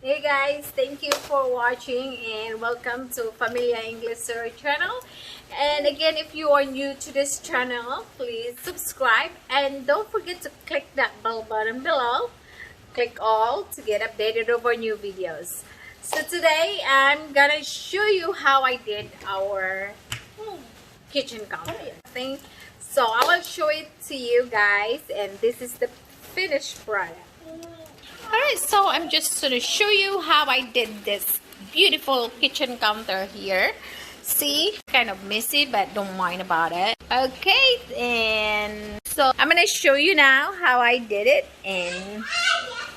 Hey guys, thank you for watching and welcome to Familia English Story channel. And again, if you are new to this channel, please subscribe and don't forget to click that bell button below. Click all to get updated over new videos. So today, I'm gonna show you how I did our kitchen counter thing. So I will show it to you guys, and this is the finished product. Alright, so I'm just going to show you how I did this beautiful kitchen counter here. See, kind of messy, but don't mind about it. Okay, and so I'm going to show you now how I did it, and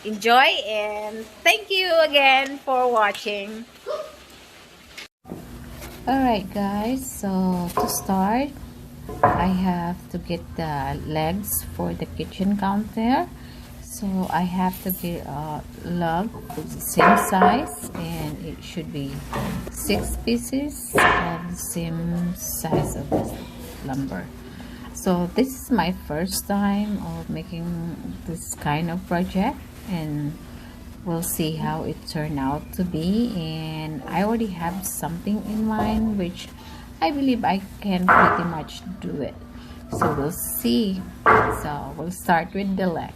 enjoy, and thank you again for watching. Alright guys, so to start, I have to get the legs for the kitchen counter. So I have to get a log of the same size, and it should be 6 pieces of the same size of this lumber. So this is my first time of making this kind of project, and we'll see how it turned out to be. And I already have something in mind which I believe I can pretty much do it. So we'll see. So we'll start with the legs.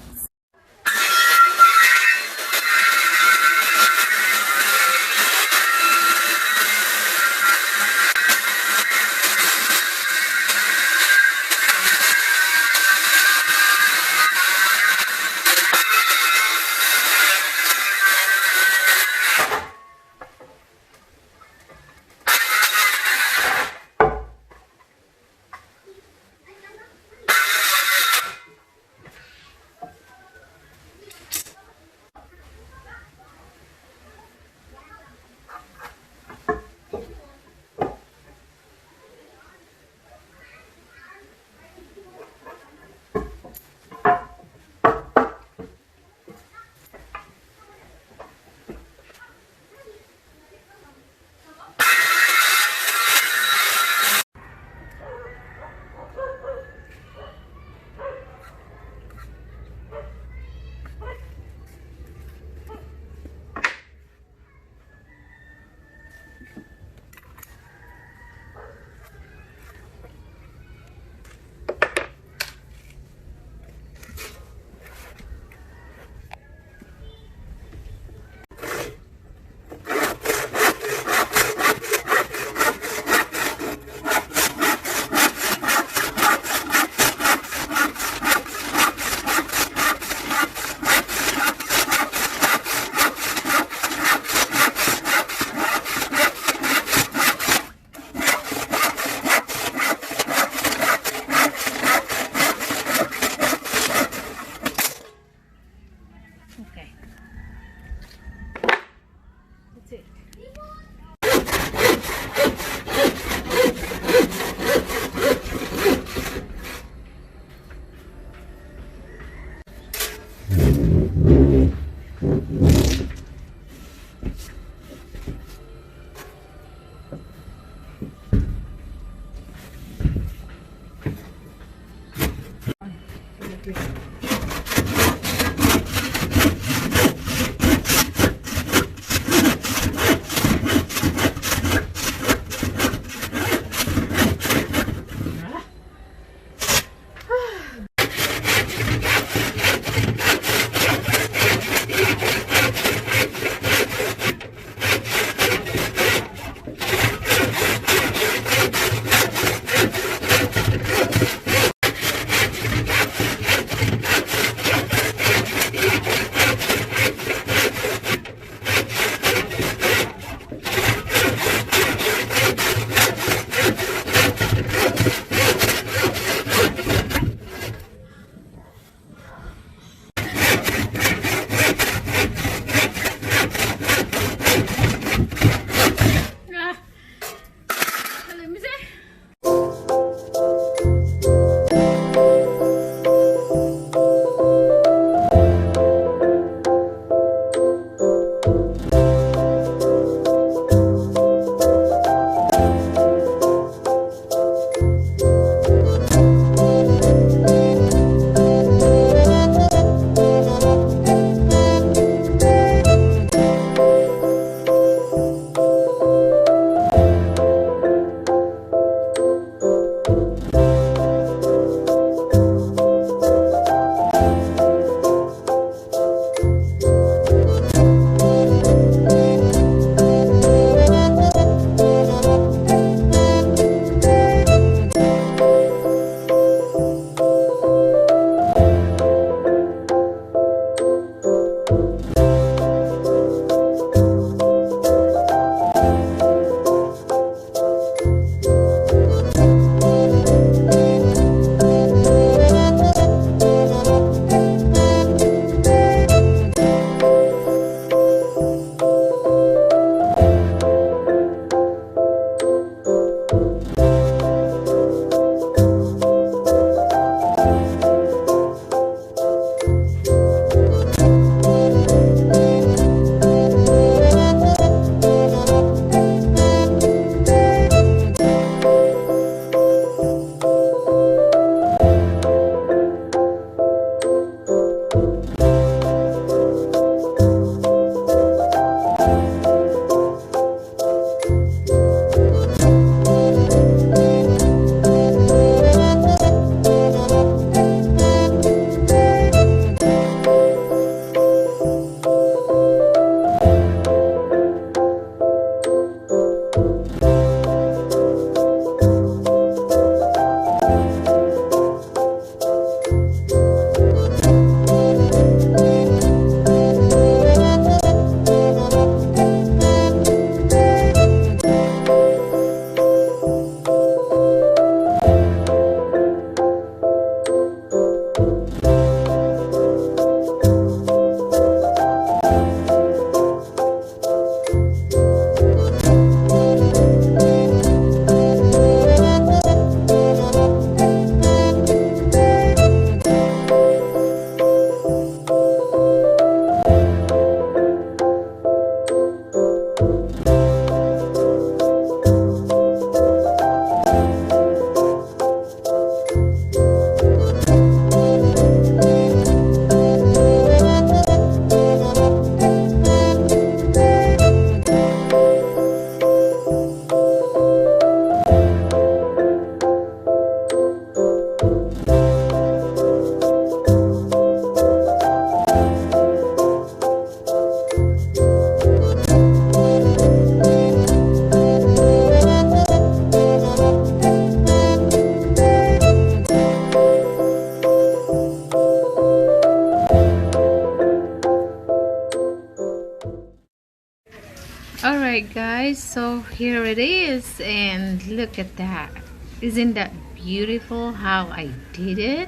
Alright guys, so here it is, and look at that. Isn't that beautiful how I did it?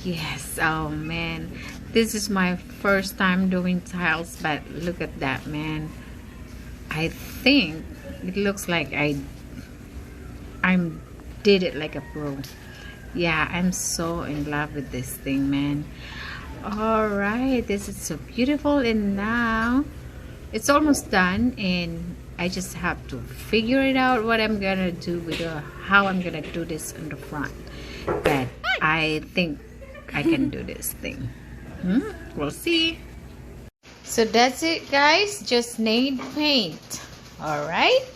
Yes, oh man, this is my first time doing tiles, but look at that, man. I think it looks like I'm did it like a pro. Yeah, I'm so in love with this thing, man. Alright, this is so beautiful, and now it's almost done, and I just have to figure it out what I'm gonna do with how I'm gonna do this on the front. But I think I can do this thing. We'll see. So that's it guys, just need paint. Alright,